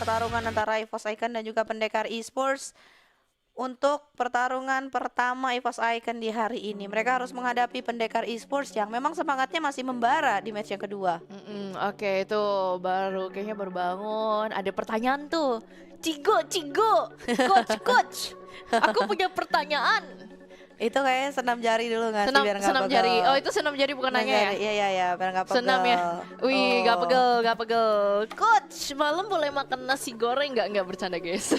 pertarungan antara EVOS Icon dan juga Pendekar Esports untuk pertarungan pertama EVOS Icon di hari ini. Mereka harus menghadapi Pendekar Esports yang memang semangatnya masih membara di match yang kedua. Oke, itu baru kayaknya baru bangun. Ada pertanyaan tuh. Cigo, coach. Aku punya pertanyaan. Itu kayaknya senam jari dulu nggak sih Senam biar nggak senam pegel. jari. Oh, itu senam jari bukan Senam nanya ya? jari, iya biar nggak pegel. Senam ya. Wih, gak Oh. pegel. Coach, malam boleh makan nasi goreng nggak? Nggak bercanda, guys.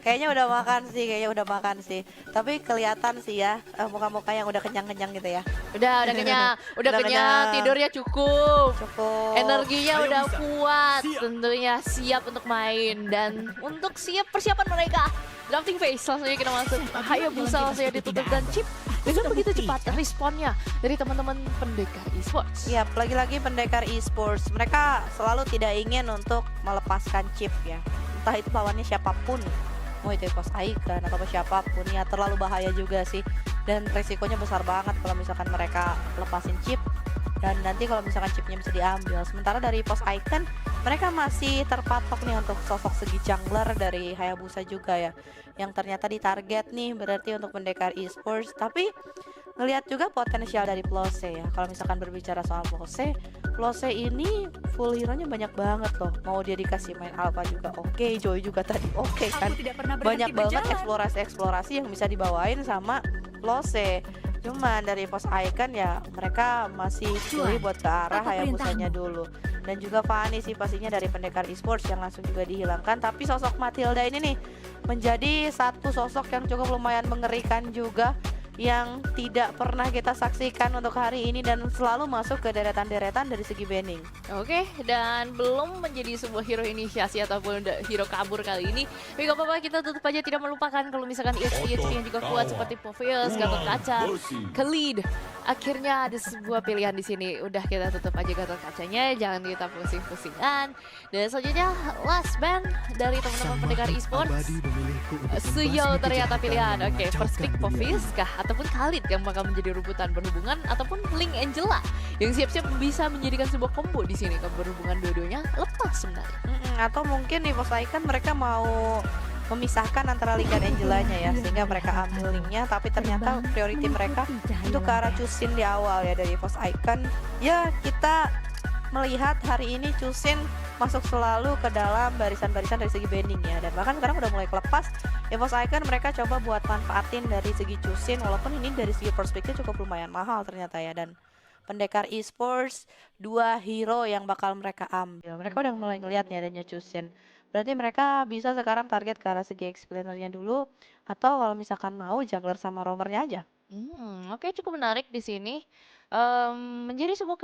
Kayaknya udah makan sih. Tapi kelihatan sih ya muka-muka yang udah kenyang-kenyang gitu ya. Udah kenyang, Udah kenyang. tidurnya cukup. Cukup. Energinya udah kuat, tentunya siap untuk main dan untuk siap persiapan mereka. Drafting phase, langsung aja kita masuk. Hayabusa langsung aja ditutup dan chip. Dengan begitu cepat responnya dari teman-teman Pendekar Esports. Iya, lagi-lagi Pendekar Esports. Mereka selalu tidak ingin untuk melepaskan chip ya. Entah itu lawannya siapapun. Mau itu EVOS Icon atau siapapun ya, terlalu bahaya juga sih. Dan resikonya besar banget kalau misalkan mereka lepasin chip. Dan nanti kalau misalkan chipnya bisa diambil. Sementara dari EVOS Icon, mereka masih terpatok nih untuk sosok segi jungler dari Hayabusa juga ya. Yang ternyata ditarget nih berarti untuk Pendekar Esports. Tapi ngelihat juga potensial dari Plose ya. Kalau misalkan berbicara soal Plose ini full hero-nya banyak banget loh. Mau dia dikasih main alpha juga oke, Joy juga tadi oke kan. Banyak banget eksplorasi yang bisa dibawain sama Plose. Cuman dari EVOS Icon ya mereka masih pilih buat ke arah Hayabusanya dulu. Dan juga Fanny sih pastinya dari Pendekar Esports yang langsung juga dihilangkan. Tapi sosok Matilda ini nih menjadi satu sosok yang cukup lumayan mengerikan juga, yang tidak pernah kita saksikan untuk hari ini dan selalu masuk ke deretan-deretan dari segi banning. Oke, dan belum menjadi sebuah hero inisiasi ataupun hero kabur kali ini. Tapi gak apa-apa, kita tutup aja tidak melupakan kalau misalkan EXP yang juga kuat seperti Povius, Gatot Kaca, Khalid. Akhirnya ada sebuah pilihan di sini. Udah kita tutup aja Gatot Kacanya, jangan kita pusing-pusingan. Dan selanjutnya last band dari teman-teman Pendekar Esports. Suyo ternyata pilihan. Oke, first pick Povius kah? Ataupun Khalid yang bakal menjadi rubutan berhubungan, ataupun Link Angela yang siap-siap bisa menjadikan sebuah combo di sini. Berhubungan dua-duanya lepas sebenarnya. Atau mungkin EVOS Icon mereka mau memisahkan antara Link dan Angelanya ya, sehingga mereka ambil Linknya, tapi ternyata priority mereka untuk ke arah Chusin di awal ya dari EVOS Icon. Ya kita melihat hari ini Chusin masuk selalu ke dalam barisan-barisan dari segi banding ya, dan bahkan sekarang udah mulai kelepas. EVOS Icon mereka coba buat manfaatin dari segi Chusin, walaupun ini dari segi perspektif cukup lumayan mahal ternyata ya. Dan Pendekar Esports, 2 hero yang bakal mereka ambil. Mereka udah mulai ngeliat nih adanya Chusin. Berarti mereka bisa sekarang target ke arah segi explainernya dulu, atau kalau misalkan mau jungler sama roamernya aja. Oke, cukup menarik di sini. Menjadi sebuah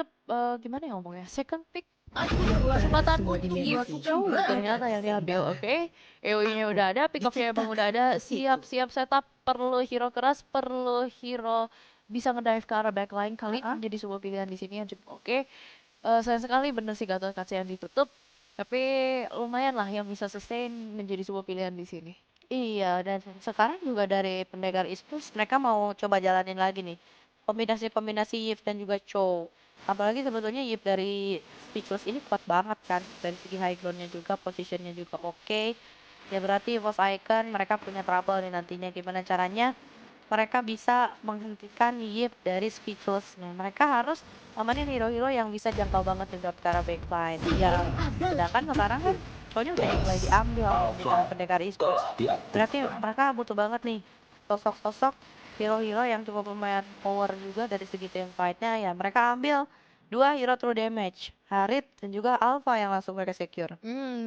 gimana ya ngomongnya? Second pick kesempatan untuk ternyata yang diambil. Oke, EOE-nya udah ada, pick off-nya emang udah ada, siap-siap setup, perlu hero keras, perlu hero bisa ngedive ke arah backline. Kali menjadi sebuah pilihan di sini yang cukup oke. Sayang sekali bener sih Gatot Kaca yang ditutup, tapi lumayan lah yang bisa sustain menjadi sebuah pilihan di sini. Iya, dan sekarang juga dari Pendekar Esports mereka mau coba jalanin lagi nih kombinasi-kombinasi Yip dan juga Chow. Apalagi sebetulnya Yip dari Speechless ini kuat banget kan, dari segi high groundnya juga, positionnya juga oke. Ya berarti EVOS Icon mereka punya trouble nih nantinya, gimana caranya mereka bisa menghentikan Yip dari Speechless. Nah, mereka harus amanin hero-hero yang bisa jangkau banget di ke arah backline. Ya, sedangkan sekarang kan soalnya udah mulai diambil sama Pendekar Esports. Berarti mereka butuh banget nih sosok-sosok hero-hero yang cukup lumayan power juga dari segi team fight-nya. Ya mereka ambil 2 hero true damage, Harit dan juga Alpha yang langsung mereka secure.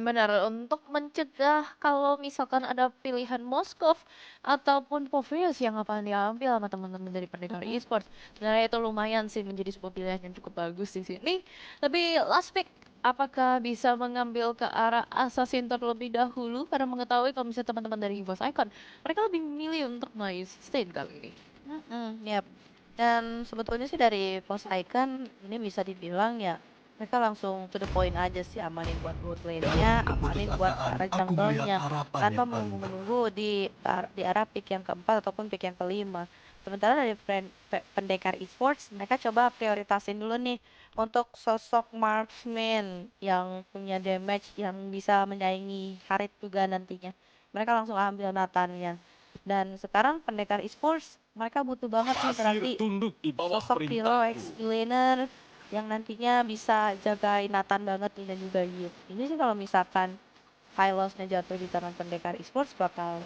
Benar. Untuk mencegah kalau misalkan ada pilihan Moskov ataupun Povius yang akan diambil sama teman-teman dari Pendekar Esports. Sebenarnya itu lumayan sih menjadi sebuah pilihan yang cukup bagus di sini. Tapi last pick, apakah bisa mengambil ke arah Assassin terlebih dahulu karena mengetahui kalau misalnya teman-teman dari EVOS Icon mereka lebih memilih untuk main sustain kali ini. Yap. Dan sebetulnya sih dari Post Icon ini bisa dibilang ya mereka langsung to the point aja sih, amanin buat bot lane-nya, amanin buat arah jungle-nya tanpa menunggu di arah pick yang keempat ataupun pick yang kelima. Sementara dari Pendekar Esports mereka coba prioritasin dulu nih untuk sosok marksman yang punya damage yang bisa menyaingi Harit juga nantinya. Mereka langsung ambil Nathannya. Dan sekarang pendekar esports mereka butuh banget nih berarti tunduk di bawah sosok hero perintahku. ex-laner yang nantinya bisa jagain Nathan banget nih dan juga Yip. Ini sih kalau misalkan Hylos-nya jatuh di tangan pendekar esports bakal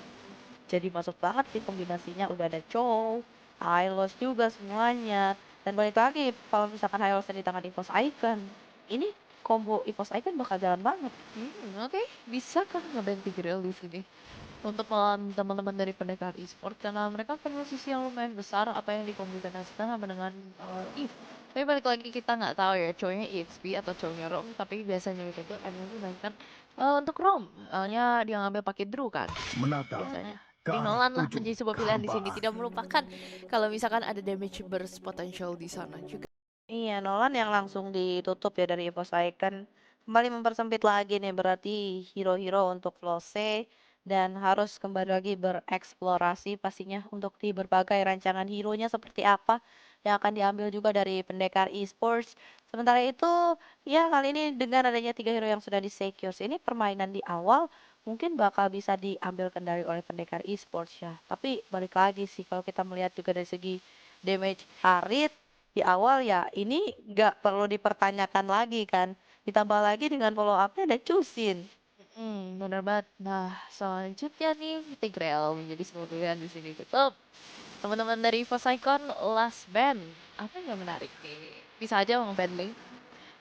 jadi masuk banget sih kombinasinya. Udah ada Chow, Hylos juga semuanya. Dan balik lagi kalau misalkan Hylos-nya di tangan Evos Icon, ini combo Evos Icon bakal jalan banget. Oke, bisa kan ngebantu Grill di sini untuk melawan teman-teman dari pendekar e-sport karena mereka punya sisi yang lumayan besar apa yang dikombinasikan sama dengan Eve. Tapi balik lagi kita nggak tahu ya cowoknya EXP atau cowoknya Rom, tapi biasanya itu emang menggunakan untuk Rom, nya dia ngambil pakai Drew kan Menatap biasanya. ke Jadi arah Nolan lah ujung menjadi sebuah pilihan di sini, kehampaan. tidak melupakan kalau misalkan ada damage burst potential di sana juga. Iya, Nolan yang langsung ditutup ya dari Evos Icon. Kembali mempersempit lagi nih berarti hero-hero untuk Flose dan harus kembali lagi bereksplorasi pastinya untuk di berbagai rancangan hero-nya seperti apa yang akan diambil juga dari pendekar esports. Sementara itu, ya kali ini dengan adanya 3 hero yang sudah di secure, ini permainan di awal mungkin bakal bisa diambil kendali oleh pendekar esports ya. Tapi balik lagi sih kalau kita melihat juga dari segi damage Harit di awal ya ini nggak perlu dipertanyakan lagi kan. Ditambah lagi dengan follow up-nya ada Cusin. Benar banget. Nah, selanjutnya nih Tigreal menjadi sebuah pilihan di sini tutup. Teman-teman dari Icon last band. Apa yang menarik nih? Bisa aja mau band Link.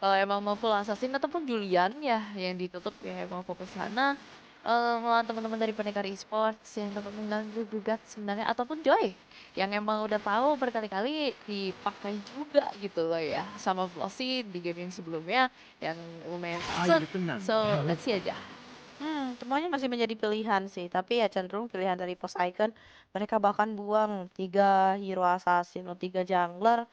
Kalau emang mau full assassin ataupun Julian ya yang ditutup ya emang fokus sana. Melawan teman-teman dari pendekar esports yang dapat mengganggu gugat sebenarnya ataupun Joy yang emang udah tahu berkali-kali dipakai juga gitu loh ya sama Flossy di game yang sebelumnya yang lumayan Air set. tenang. So let's see aja. Semuanya masih menjadi pilihan sih, tapi ya cenderung pilihan dari Post Icon mereka bahkan buang 3 hero assassin atau 3 jungler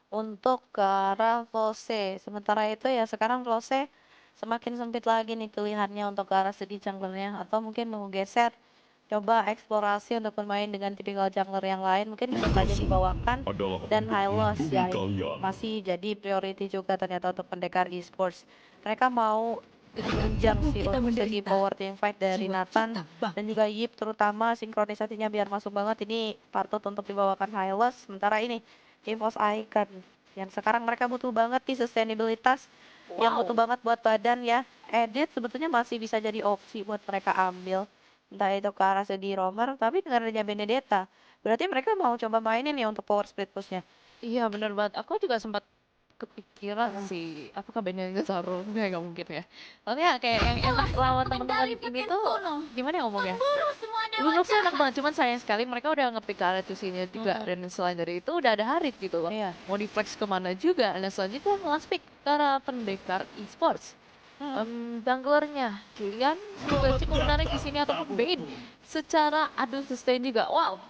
untuk ke arah Flose. Sementara itu ya sekarang Flose semakin sempit lagi nih pilihannya untuk ke arah segi junglernya atau mungkin mau geser coba eksplorasi untuk bermain dengan tipikal jungler yang lain mungkin bisa saja dibawakan Adalah dan untuk Hylos melindungi ya kalian. masih jadi priority juga ternyata untuk pendekar esports. Mereka mau menunjang sih untuk segi power team fight dari Nathan dan juga Yip terutama sinkronisasinya biar masuk banget ini patut untuk dibawakan Hylos. Sementara ini Evos Icon yang sekarang mereka butuh banget nih sustainabilitas yang butuh banget buat badan ya. Edit sebetulnya masih bisa jadi opsi buat mereka ambil entah itu ke arah segi roamer tapi dengan adanya Benedetta berarti mereka mau coba mainin ya untuk power split pushnya. Iya bener banget. Aku juga sempat kepikiran sih, apakah bandnya Zaro? Nggak mungkin ya. Soalnya kayak yang enak lawan teman-teman ini tuh gimana ya ngomongnya? Lulusnya enak banget, cuman sayang sekali mereka udah ngepick Aratusinya juga dan selain dari itu udah ada Harit gitu loh. Iya. Mau di flex kemana juga. Dan selanjutnya last pick karena pendekar esports. Junglernya Julian juga cukup menarik di sini ataupun Bane secara adu sustain juga. Wow,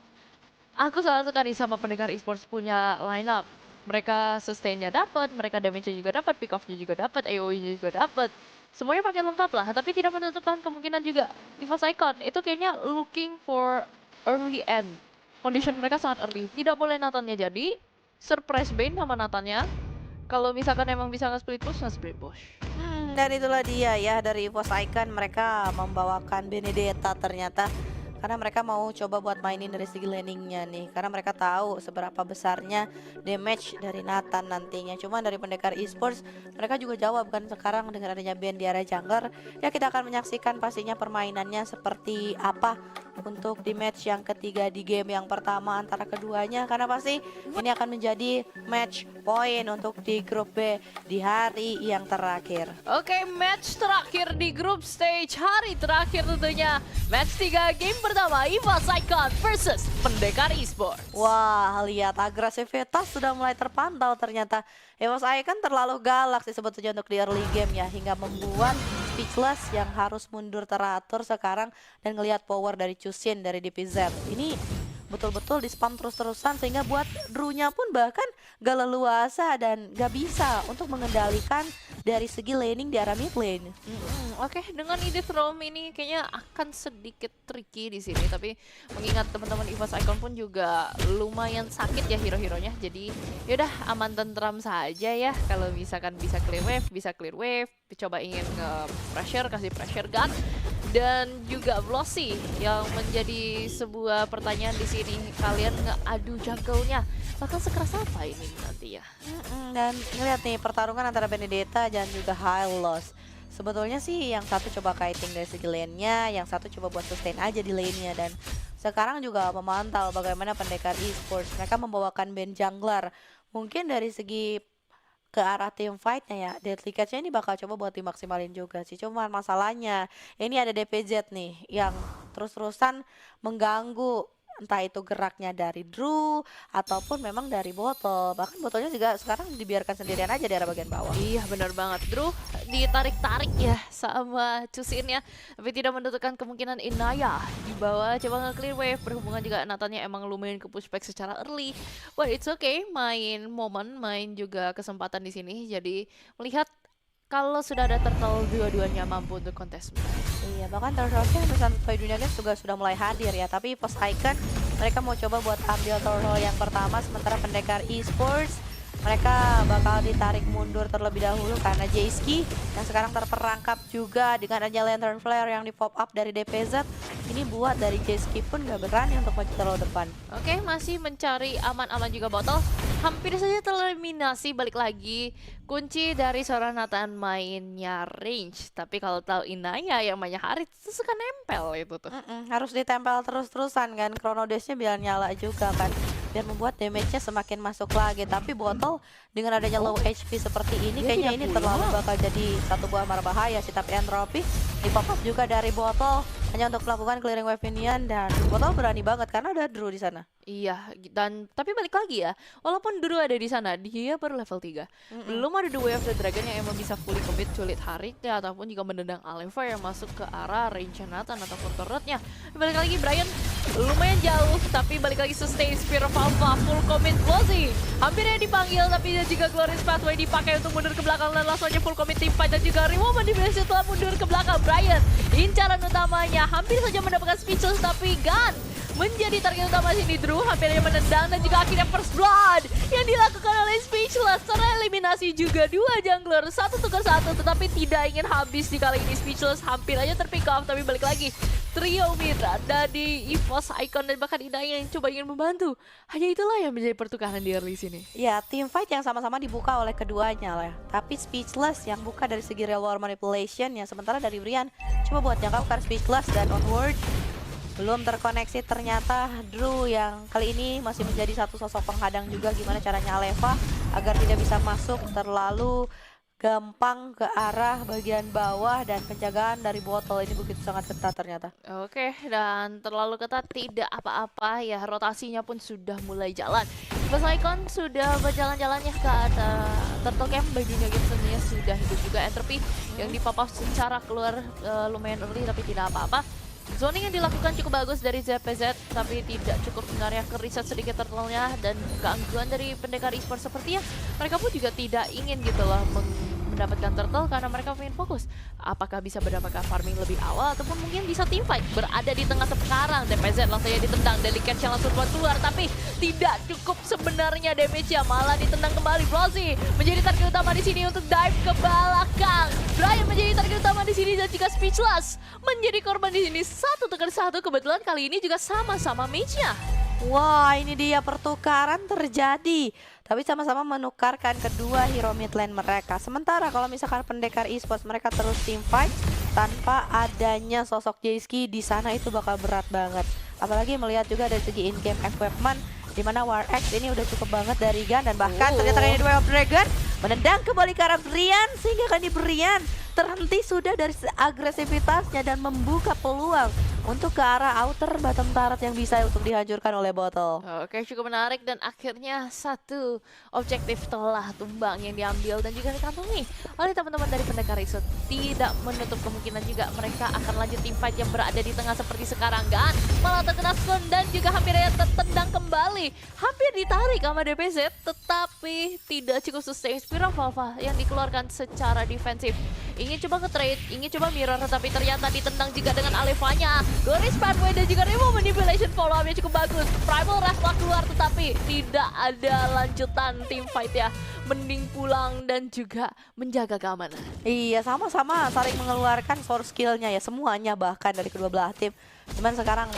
aku sangat suka nih sama pendekar esports punya line up. Mereka sustainnya dapat, mereka damage-nya juga dapat, pick off-nya juga dapat, AoE-nya juga dapat. Semuanya pakai lengkap lah, tapi tidak menutupkan kemungkinan juga Diva Icon itu kayaknya looking for early end. Condition mereka sangat early. Tidak boleh Nathannya jadi, surprise Bane sama Nathannya. Kalau misalkan emang bisa nge-split push, nge-split push. Dan itulah dia ya dari Evos Icon mereka membawakan Benedetta ternyata karena mereka mau coba buat mainin dari segi laningnya nih karena mereka tahu seberapa besarnya damage dari Nathan nantinya. Cuman dari pendekar esports mereka juga jawab kan sekarang dengan adanya band di area jungler ya kita akan menyaksikan pastinya permainannya seperti apa untuk di match yang ketiga di game yang pertama antara keduanya karena pasti ini akan menjadi match point untuk di grup B di hari yang terakhir. Oke, match terakhir di grup stage hari terakhir tentunya. Match 3 game pertama Evos Icon versus Pendekar Esports. Wah, lihat agresivitas sudah mulai terpantau ternyata. Evos Icon terlalu galak sih sebetulnya untuk di early game ya hingga membuat Speechless yang harus mundur teratur sekarang dan ngelihat power dari Chusin dari DPZ. Ini betul-betul di spam terus-terusan sehingga buat Drew-nya pun bahkan gak leluasa dan gak bisa untuk mengendalikan dari segi laning di arah mid lane. Oke, dengan ide Throm ini kayaknya akan sedikit tricky di sini, tapi mengingat teman-teman EVOS Icon pun juga lumayan sakit ya hero-heronya, jadi yaudah aman tentram saja ya. Kalau misalkan bisa clear wave, coba ingin nge-pressure, kasih pressure gun. Dan juga Blossy yang menjadi sebuah pertanyaan di sini, kalian ngeadu jungle-nya bakal sekeras apa ini nanti ya? Dan ngeliat nih pertarungan antara Benedetta dan juga Hylos. Sebetulnya sih yang satu coba kiting dari segi lane-nya, yang satu coba buat sustain aja di lane-nya. Dan sekarang juga memantau bagaimana pendekar esports. Mereka membawakan band jungler. Mungkin dari segi ke arah team fight-nya ya, Deadly Catch-nya ini bakal coba buat dimaksimalin juga sih. Cuman masalahnya, ini ada DPZ nih yang terus-terusan mengganggu. Entah itu geraknya dari Drew ataupun memang dari botol. Bahkan botolnya juga sekarang dibiarkan sendirian aja di arah bagian bawah. Iya benar banget, Drew ditarik-tarik ya sama Cusinnya, tapi tidak menentukan kemungkinan Inaya di bawah coba nge-clear wave. Berhubungan juga Nathannya emang lumayan ke pushback secara early. Well it's okay, main momen, main juga kesempatan di sini. Jadi melihat kalau sudah ada turtle dua-duanya mampu untuk kontes. Iya, bahkan turtle-nya pesan Toy Dunia Games juga sudah mulai hadir ya. Tapi Post Icon mereka mau coba buat ambil turtle yang pertama, sementara pendekar esports mereka bakal ditarik mundur terlebih dahulu karena Jayski yang sekarang terperangkap juga dengan adanya Lantern Flare yang di pop up dari DPZ. Ini buat dari Jayski pun gak berani untuk maju terlalu depan. Oke, masih mencari aman-aman juga botol. Hampir saja tereliminasi, balik lagi. Kunci dari seorang Nathan mainnya range. Tapi kalau tahu Inaya yang mainnya Harit, itu suka nempel itu tuh. Harus ditempel terus-terusan kan. Chrono Dash-nya biar nyala juga kan. Biar membuat damage-nya semakin masuk lagi. Tapi botol dengan adanya low HP seperti ini, kayaknya ini terlalu bakal jadi satu buah mara bahaya sih. Tapi Entropy di pop up juga dari botol hanya untuk melakukan clearing wave minion, dan botol berani banget karena ada Drew di sana. Iya, dan tapi balik lagi ya, walaupun Drew ada di sana, dia baru level 3. Belum ada The Way of the Dragon yang emang bisa fully commit culit Haritnya ataupun juga menendang Aleva yang masuk ke arah range Nathan ataupun turretnya. Balik lagi Brian lumayan jauh, tapi balik lagi sustain Spear of Alpha, full commit Blossy. Hampirnya dipanggil, tapi dia juga Glorious Pathway dipakai untuk mundur ke belakang dan langsung aja full commit team fight, dan juga Rewoman diberhasil setelah mundur ke belakang. Brian, incaran utamanya hampir saja mendapatkan speechless, tapi Gun menjadi target utama sini. Drew hampir aja menendang dan juga akhirnya first blood yang dilakukan oleh Speechless. Tereliminasi juga dua jungler, satu tukar satu, tetapi tidak ingin habis di kali ini. Speechless hampir aja terpick off, tapi balik lagi trio Mira dari EVOS Icon dan bahkan Inaya yang coba ingin membantu. Hanya itulah yang menjadi pertukaran di early sini. Ya, team fight yang sama-sama dibuka oleh keduanya lah. Tapi Speechless yang buka dari segi real world manipulation ya, sementara dari Brian coba buat jangkaukan Speechless dan onward. Belum terkoneksi ternyata Drew yang kali ini masih menjadi satu sosok penghadang juga. Gimana caranya Aleva agar tidak bisa masuk terlalu gampang ke arah bagian bawah, dan penjagaan dari botol ini begitu sangat ketat ternyata. Oke, dan terlalu ketat tidak apa-apa ya, rotasinya pun sudah mulai jalan. EVOS Icon sudah berjalan-jalannya ke arah Turtle Camp. Bajunya game sebenarnya sudah hidup juga. Entropy yang di pop up secara keluar lumayan early, tapi tidak apa-apa. Zoning yang dilakukan cukup bagus dari ZPZ, tapi tidak cukup sebenarnya ke reset sedikit turtle-nya, dan gangguan dari pendekar esports sepertinya mereka pun juga tidak ingin gitu loh mendapatkan turtle karena mereka ingin fokus. Apakah bisa mendapatkan farming lebih awal ataupun mungkin bisa teamfight berada di tengah sekarang. DPZ langsung saja ditendang, Deadly Catch yang langsung keluar, tapi tidak cukup sebenarnya damage-nya, malah ditendang kembali. Blossy menjadi target utama di sini untuk dive ke belakang. Brian menjadi target utama di sini, dan juga Speechless menjadi korban di sini. Satu tekan satu, kebetulan kali ini juga sama-sama mage-nya. Wah, ini dia pertukaran terjadi. Tapi sama-sama menukarkan kedua hero mid lane mereka. Sementara kalau misalkan pendekar esports mereka terus team fight tanpa adanya sosok Jayski di sana, itu bakal berat banget. Apalagi melihat juga dari segi in-game equipment, di mana War X ini udah cukup banget dari Gun, dan bahkan ternyata ini The Way of Dragon menendang kembali ke arah Brian, sehingga kan di Brian terhenti sudah dari agresivitasnya dan membuka peluang untuk ke arah outer bottom turret yang bisa untuk dihancurkan oleh Bottle. Oke, cukup menarik dan akhirnya satu objektif telah tumbang yang diambil dan juga dikantongi oleh teman-teman dari Pendekar Isu. Tidak menutup kemungkinan juga mereka akan lanjut teamfight yang berada di tengah seperti sekarang kan. Malah terkena stun dan juga hampir aja tertendang kembali. Hampir ditarik sama DPZ tetapi tidak cukup sustain. Spiral Valva yang dikeluarkan secara defensif. Ingin coba nge-trade, ingin coba mirror tapi ternyata ditendang juga dengan Alevanya. Goris Pathway dan juga Remo Manipulation follow-up-nya cukup bagus. Primal Rush telah keluar tetapi tidak ada lanjutan team fight ya. Mending pulang dan juga menjaga keamanan. Iya, sama-sama saling mengeluarkan source skill-nya ya semuanya bahkan dari kedua belah tim. Cuman sekarang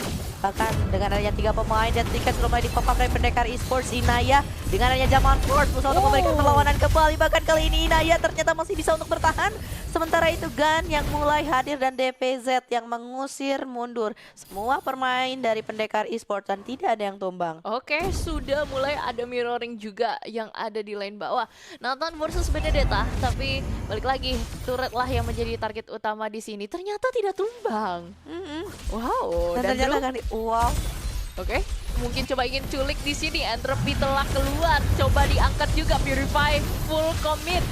bahkan dengan adanya 3 pemain dan tiket sudah mulai di-pop up dari Pendekar Esports, Inaya dengan adanya Zaman Force berusaha untuk memberikan perlawanan kembali. Bahkan kali ini Inaya ternyata masih bisa untuk bertahan. Sementara itu Gun yang mulai hadir dan DPZ yang mengusir mundur semua pemain dari Pendekar Esports dan tidak ada yang tumbang. Oke, sudah mulai ada mirroring juga yang ada di lane bawah. Nathan versus Benedetta, tapi balik lagi turret lah yang menjadi target utama di sini. Ternyata tidak tumbang. Wow, Dan ternyata Drew, kan wow. oke, mungkin coba ingin culik di sini. Entropy telah keluar, coba diangkat juga Purify full commit.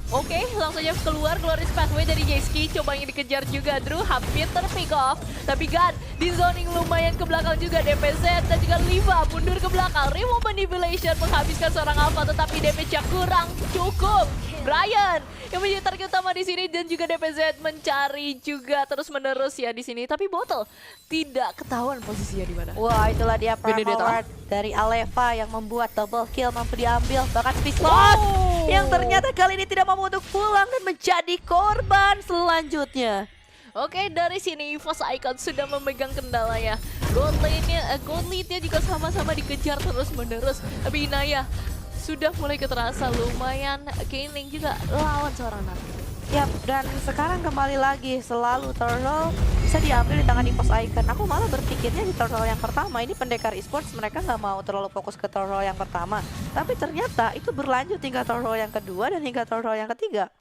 Oke, langsung aja keluar Glorious Pathway dari Jayski. Coba ingin dikejar juga Drew, hampir terpick off. Tapi Gun di zoning lumayan ke belakang juga. DPZ dan juga Liva mundur ke belakang. Remo Manipulation menghabiskan seorang Alpha tetapi damage-nya kurang cukup. Brian yang menjadi target utama di sini dan juga DPZ mencari juga terus-menerus ya di sini. Tapi Bottle tidak ketahuan posisinya di mana. Wah, itulah dia Prime Benedetta. Award dari Aleva yang membuat double kill mampu diambil. Bahkan Pislos yang ternyata kali ini tidak mampu untuk pulang dan menjadi korban selanjutnya. Oke, dari sini Evos Icon sudah memegang kendalanya. Gold lane-nya juga sama-sama dikejar terus-menerus. Tapi Inaya sudah mulai keterasa lumayan gaining juga lawan seorang Naruto. Yap, dan sekarang kembali lagi selalu turtle bisa diambil di tangan Evos Icon. Aku malah berpikirnya di turtle yang pertama ini Pendekar Esports mereka nggak mau terlalu fokus ke turtle yang pertama. Tapi ternyata itu berlanjut hingga turtle yang kedua dan hingga turtle yang ketiga.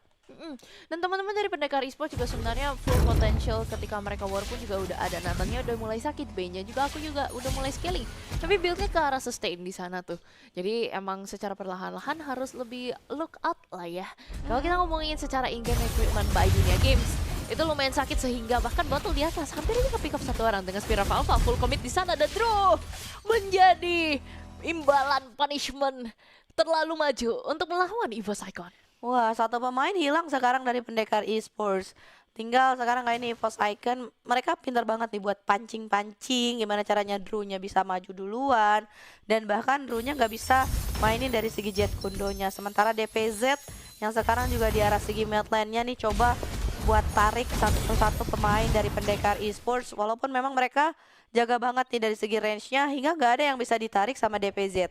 Dan teman-teman dari Pendekar Esports juga sebenarnya full potential ketika mereka war pun juga udah ada. Nathannya udah mulai sakit, B-nya juga aku juga udah mulai scaling. Tapi build-nya ke arah sustain di sana tuh. Jadi emang secara perlahan-lahan harus lebih look out lah ya. Kalau kita ngomongin secara in-game equipment by Dunia Games, itu lumayan sakit sehingga bahkan Bottle di atas hampir aja ke pick up satu orang dengan Spiral Alpha full commit di sana dan Drew menjadi imbalan punishment terlalu maju untuk melawan Evos Icon. Wah, satu pemain hilang sekarang dari Pendekar Esports. Tinggal sekarang kali ini Evos Icon, mereka pintar banget nih buat pancing-pancing. Gimana caranya Drew-nya bisa maju duluan. Dan bahkan Drew-nya nggak bisa mainin dari segi jet kundonya. Sementara DPZ yang sekarang juga di arah segi mid lane-nya nih coba buat tarik satu-satu pemain dari Pendekar Esports. Walaupun memang mereka jaga banget nih dari segi range-nya hingga nggak ada yang bisa ditarik sama DPZ.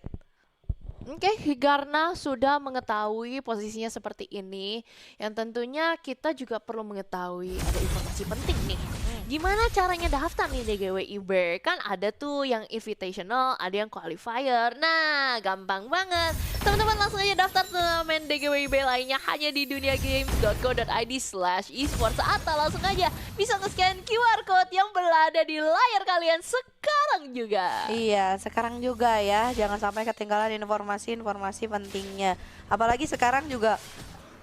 Oke, Higarna sudah mengetahui posisinya seperti ini. Yang tentunya kita juga perlu mengetahui ada informasi penting nih. Gimana caranya daftar nih DGW Iber? Kan ada tuh yang invitational, ada yang qualifier. Nah, gampang banget. Teman-teman langsung aja daftar turnamen DGW Iber lainnya hanya di duniagames.co.id/esports atau langsung aja bisa nge-scan QR code yang berada di layar kalian sekarang juga. Iya, sekarang juga ya. Jangan sampai ketinggalan informasi-informasi pentingnya. Apalagi sekarang juga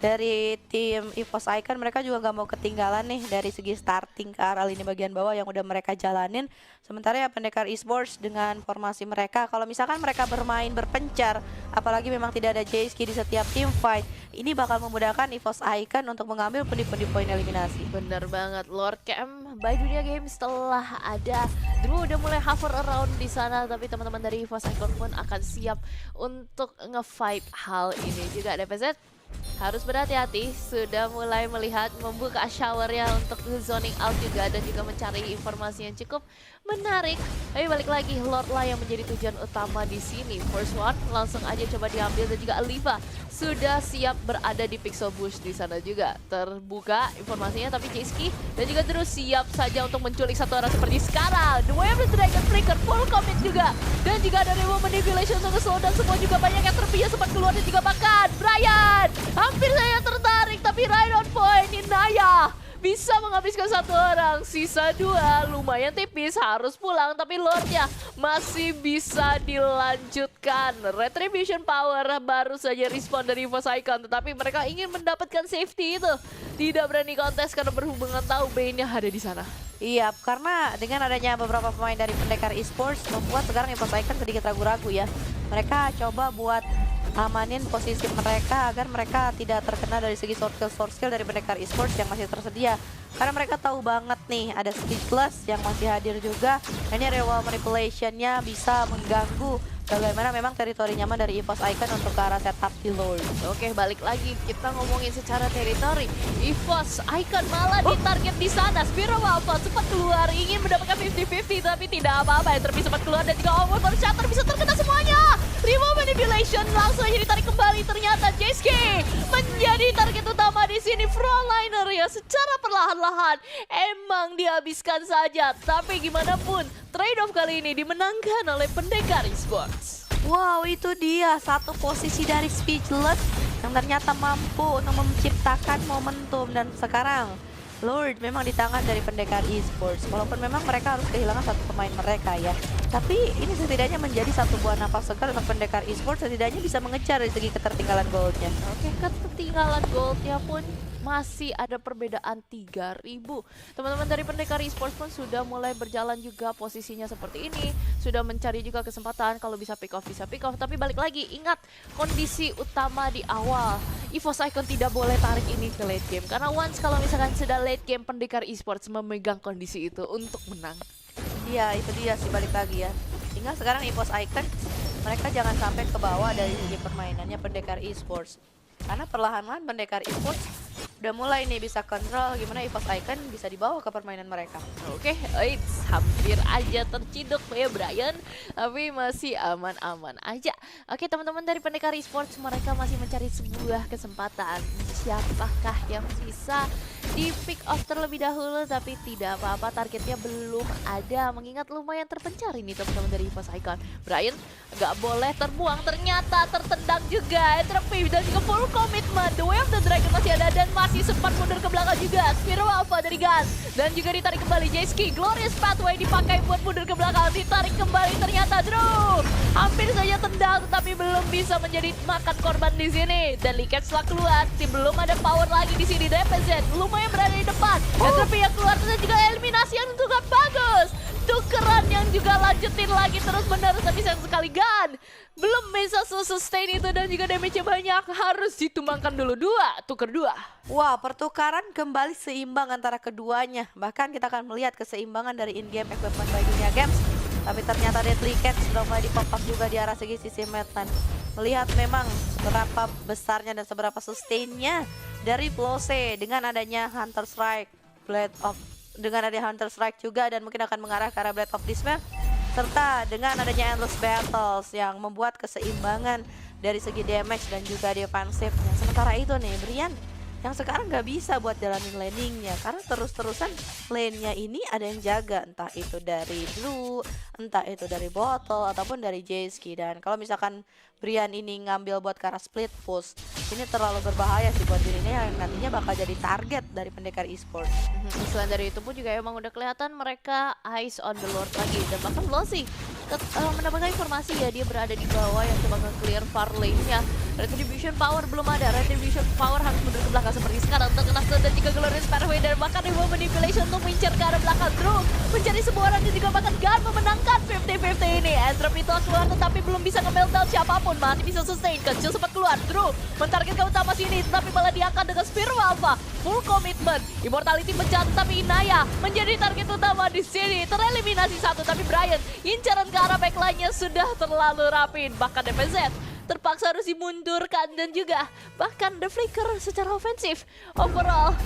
dari tim Evos Icon mereka juga nggak mau ketinggalan nih dari segi starting ke arah lini bagian bawah yang udah mereka jalanin. Sementara ya Pendekar Esports dengan formasi mereka, kalau misalkan mereka bermain berpencar, apalagi memang tidak ada Jayski di setiap team fight, ini bakal memudahkan Evos Icon untuk mengambil pundi-pundi poin eliminasi. Bener banget, Lord Cam by Dunia Games telah ada. Drew udah mulai hover around di sana, tapi teman-teman dari Evos Icon pun akan siap untuk nge-fight hal ini juga. DPZ harus berhati-hati, sudah mulai melihat membuka showernya untuk zoning out juga dan juga mencari informasi yang cukup menarik. Tapi balik lagi, Lord lah yang menjadi tujuan utama di sini. First one langsung aja coba diambil dan juga Aliva sudah siap berada di Pixel Bush di sana juga. Terbuka informasinya tapi Jayski dan juga terus siap saja untuk menculik satu orang seperti sekarang. The Way of the Dragon Flicker full commit juga dan juga ada Remo Manipulation untuk slow dan semua juga banyak yang terpilih sempat keluar dan juga bahkan Brian hampir saya tertarik ditarik tapi right on point. Naya bisa menghabiskan satu orang, sisa 2 lumayan tipis, harus pulang tapi Lordnya masih bisa dilanjutkan. Retribution Power baru saja respon dari EVOS Icon, tetapi mereka ingin mendapatkan safety itu. Tidak berani kontes karena berhubungan tahu Bane-nya ada di sana. Iya, karena dengan adanya beberapa pemain dari Pendekar Esports membuat sekarang EVOS Icon sedikit ragu-ragu ya. Mereka coba buat amanin posisi mereka agar mereka tidak terkena dari segi sword skill dari Pendekar Esports yang masih tersedia. Karena mereka tahu banget nih ada Speechless yang masih hadir juga. Ini Rewall Manipulation-nya bisa mengganggu bagaimana memang teritori nyaman dari EVOS Icon untuk ke arah setup di Lord. Oke, balik lagi kita ngomongin secara teritori. EVOS Icon malah ditarget di sana. Spiro Alpha sempat keluar ingin mendapatkan 50-50 tapi tidak apa-apa. Yang sempat keluar dan juga Overpower Shatter bisa terkena semuanya. Rewall Manipulation langsung aja ditarik kembali. Ternyata Jesky menjadi target utama di sini. Frontliner ya secara perlahan-lahan emang dihabiskan saja. Tapi gimana pun trade-off kali ini dimenangkan oleh Pendekar Esports. Wow, itu dia satu posisi dari Speechless yang ternyata mampu untuk menciptakan momentum. Dan sekarang Lord memang di tangan dari Pendekar Esports. Walaupun memang mereka harus kehilangan satu pemain mereka ya, tapi ini setidaknya menjadi satu buah napas segar untuk Pendekar Esports. Setidaknya bisa mengejar dari segi ketertinggalan goldnya. Oke, ketertinggalan goldnya pun masih ada perbedaan 3.000. Teman-teman dari Pendekar Esports pun sudah mulai berjalan juga posisinya seperti ini. Sudah mencari juga kesempatan kalau bisa pick off, bisa pick off. Tapi balik lagi, ingat kondisi utama di awal. EVOS Icon tidak boleh tarik ini ke late game. Karena once kalau misalkan sudah late game, Pendekar Esports memegang kondisi itu untuk menang. Iya, itu dia sih, balik lagi ya. Tinggal sekarang EVOS Icon, mereka jangan sampai ke bawah dari segi permainannya Pendekar Esports. Karena perlahan-lahan Pendekar Esports udah mulai nih bisa kontrol gimana EVOS Icon bisa dibawa ke permainan mereka. Oke, hampir aja terciduk ya Brian, tapi masih aman-aman aja. Oke, teman-teman dari Pendekar Esports, mereka masih mencari sebuah kesempatan. Siapakah yang bisa di pick off terlebih dahulu, tapi tidak apa-apa, targetnya belum ada. Mengingat lumayan terpencar ini teman-teman dari EVOS Icon. Brian nggak boleh terbuang, ternyata tertendang juga. Entropy dan juga full commitment. The Way of the Dragon masih ada dan masih sempat mundur ke belakang juga. Spiro Alpha dari Gun dan juga ditarik kembali Jesky. Glorious Pathway dipakai buat mundur ke belakang, ditarik kembali ternyata Drew hampir saja tendang tetapi belum bisa menjadi makan korban di sini. Dan Liket setelah keluar, belum ada power lagi di sini. DPZ lumayan berada di depan. Entropy yang keluar dan juga eliminasi yang juga bagus. Tukeran yang juga lanjutin lagi terus menerus, tapi sayang sekali Gun belum bisa sustain itu dan juga damage-nya banyak, harus ditumbangkan dulu. Tuker 2. Wah, pertukaran kembali seimbang antara keduanya. Bahkan kita akan melihat keseimbangan dari in-game equipment by Dunia Games. Tapi ternyata Deadly Cat sudah mulai di-pop up juga di arah segi sisi Madland. Melihat memang seberapa besarnya dan seberapa sustainnya dari Flose dengan adanya Hunter Strike, dengan adanya Hunter Strike juga, dan mungkin akan mengarah ke arah Blade of Despair. Serta dengan adanya Endless Battles yang membuat keseimbangan dari segi damage dan juga defensifnya. Sementara itu nih, Brian yang sekarang nggak bisa buat jalanin laningnya karena terus-terusan lane-nya ini ada yang jaga, entah itu dari Blue, entah itu dari Bottle ataupun dari Jesky. Dan kalau misalkan Brian ini ngambil buat ke arah split push, ini terlalu berbahaya sih buat dirinya yang nantinya bakal jadi target dari Pendekar Esports. Selain dari itu pun juga emang udah kelihatan mereka eyes on the Lord lagi, dan bahkan Blossy mendapatkan informasi ya dia berada di bawah yang coba nge-clear far lane-nya. Retribution Power belum ada, Retribution Power harus mundur ke belakang seperti sekarang untuk kena stun dan juga Glorious Pathway, dan bahkan Rewall Manipulation untuk mengincar ke arah belakang. Drew mencari sebuah orang dan juga bahkan Gun memenangkan 50-50 ini. Entropy telah keluar tetapi belum bisa nge-meltdown siapapun, masih bisa sustain. Kecil sempat keluar, Drew mentarget ke utama sini tetapi malah diangkat dengan Spiro Alpha. Full commitment, Immortality pecah tapi Naya menjadi target utama di sini. Tereliminasi satu, tapi Brian incaran ke arah backline-nya sudah terlalu rapid. Bahkan DPZ terpaksa harus dimundurkan dan juga bahkan The Flicker secara ofensif. Overall,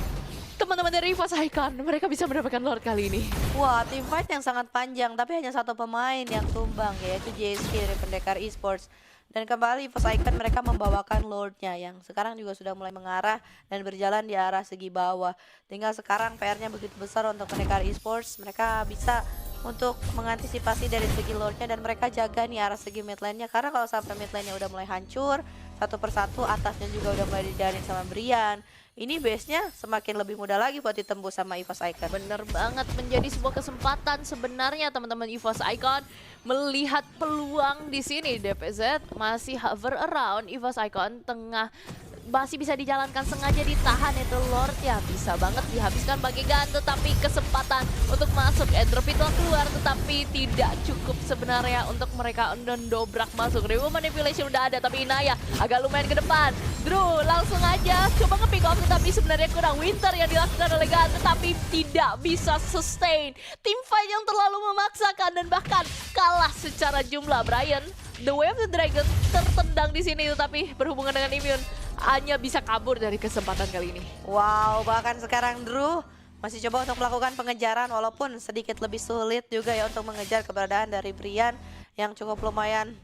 teman-teman dari EVOS Icon mereka bisa mendapatkan Lord kali ini. Wah, tim fight yang sangat panjang tapi hanya satu pemain yang tumbang, yaitu JSK dari Pendekar Esports. Dan kembali EVOS Icon mereka membawakan Lordnya yang sekarang juga sudah mulai mengarah dan berjalan di arah segi bawah. Tinggal sekarang PR-nya begitu besar untuk Pendekar Esports. Mereka bisa untuk mengantisipasi dari segi Lordnya dan mereka jaga nih arah segi mid lane-nya. Karena kalau sampai mid lane-nya udah mulai hancur, satu persatu, atasnya juga udah mulai dijarin sama Brian. Ini base-nya semakin lebih mudah lagi buat ditembus sama EVOS Icon. Bener banget, menjadi sebuah kesempatan sebenarnya teman-teman EVOS Icon melihat peluang di sini. DPZ masih hover around, EVOS Icon tengah masih bisa dijalankan, sengaja ditahan itu Lord ya, bisa banget dihabiskan bagi Gun, tetapi kesempatan untuk masuk airdrop itu keluar, tetapi tidak cukup sebenarnya untuk mereka mendobrak masuk. Remote manipulation udah ada, tapi Inaya agak lumayan ke depan. Drew langsung aja coba nge-pick off, tetapi sebenarnya kurang. Winter yang dilakukan oleh Gun, tetapi tidak bisa sustain. Team fight yang terlalu memaksakan dan bahkan kalah secara jumlah. Brian, The Way of the Dragon tertendang di sini, tetapi berhubungan dengan immune hanya bisa kabur dari kesempatan kali ini. Wow, bahkan sekarang Drew masih coba untuk melakukan pengejaran walaupun sedikit lebih sulit juga ya untuk mengejar keberadaan dari Brian yang cukup lumayan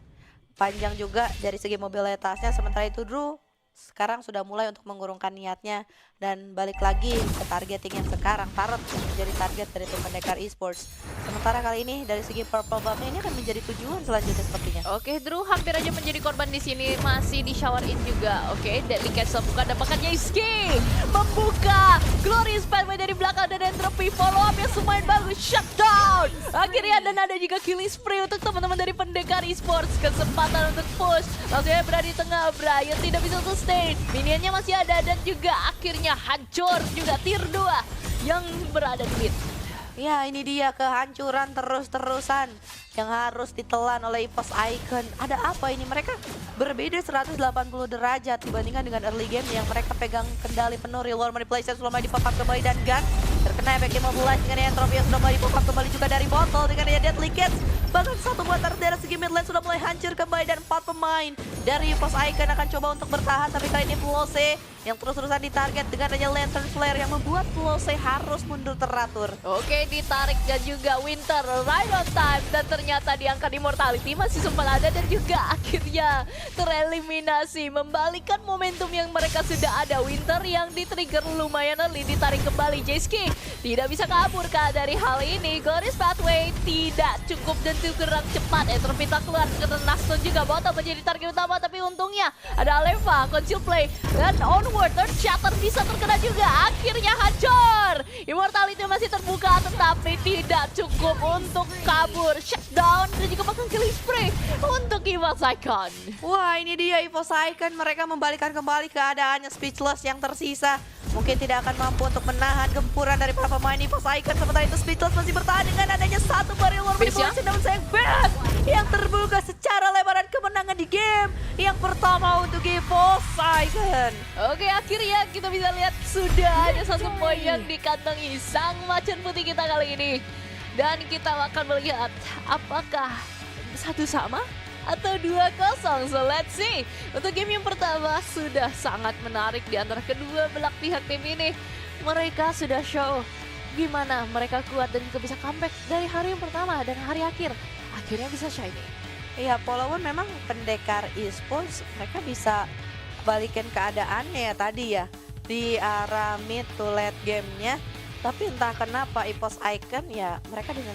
panjang juga dari segi mobilitasnya. Sementara itu Drew sekarang sudah mulai untuk mengurungkan niatnya dan balik lagi ke targeting yang sekarang. Tarot menjadi target dari tim Pendekar Esports. Sementara kali ini dari segi purple buff-nya ini akan menjadi tujuan selanjutnya sepertinya. Oke, Drew hampir aja menjadi korban di sini, masih di shower in juga. Oke, Deadly Castle bukan dapatkan Jayski membuka Glorious Pathway dari belakang dan entropy follow up yang lumayan bagus, shutdown. Akhirnya dan ada juga killing spree untuk teman-teman dari Pendekar Esports. Kesempatan untuk push, langsung berada di tengah. Brian tidak bisa sustain, minionnya masih ada dan juga akhirnya hancur juga tier 2 yang berada di mid. Ya, ini dia kehancuran terus-terusan yang harus ditelan oleh EVOS Icon. Ada apa ini? Mereka berbeda 180 derajat dibandingkan dengan early game yang mereka pegang kendali penuh. Real War Manipulation sudah mulai di-pop up kembali dan Gun terkena efek immobilize dengan entropy yang sudah mulai di-pop up kembali juga dari botol dengan Deadly Cats. Bahkan satu buat dari segi mid lane sudah mulai hancur kembali dan 4 pemain dari EVOS Icon akan coba untuk bertahan, tapi kali ini Flose yang terus-terusan ditarget dengan adanya Lantern Flare yang membuat Flose harus mundur teratur. Oke, ditarik dan juga Winter right on time dan ternyata diangkat Immortality masih sempat ada dan juga akhirnya tereliminasi, membalikan momentum yang mereka sudah ada. Winter yang di-trigger lumayan early, ditarik kembali. Jayski tidak bisa kabur kah dari hal ini. Glorious Pathway tidak cukup dan kurang cepat. Entropy tak keluar, karena Naston juga botol menjadi target utama, tapi untungnya ada Aleva, conceal play dan onward. Third Shatter bisa terkena juga, akhirnya hancur. Immortality masih terbuka tetapi tidak cukup untuk kabur. Shutdown dan juga bahkan killing spree untuk EVOS Icon. Wah, ini dia EVOS Icon, mereka membalikan kembali keadaannya. Speechless yang tersisa mungkin tidak akan mampu untuk menahan gempuran dari para pemain EVOS Icon. Sementara itu Speechless masih bertahan dengan adanya satu Real War Manipulation, namun sayang banget yang terbuka secara lebaran kemenangan di game yang pertama untuk EVOS Icon. Oke, akhirnya kita bisa lihat sudah ada satu poin yang dikantongi sang macan putih kita kali ini. Dan kita akan melihat apakah 1 sama atau 2-0. So let's see. Untuk game yang pertama sudah sangat menarik di antara kedua belah pihak tim ini. Mereka sudah show gimana mereka kuat dan juga bisa comeback dari hari yang pertama dan hari akhir. Akhirnya bisa shining. Iya, walaupun memang Pendekar Esports mereka bisa balikin keadaannya ya tadi ya di arah mid to late game-nya. Tapi entah kenapa EVOS Icon ya mereka dengan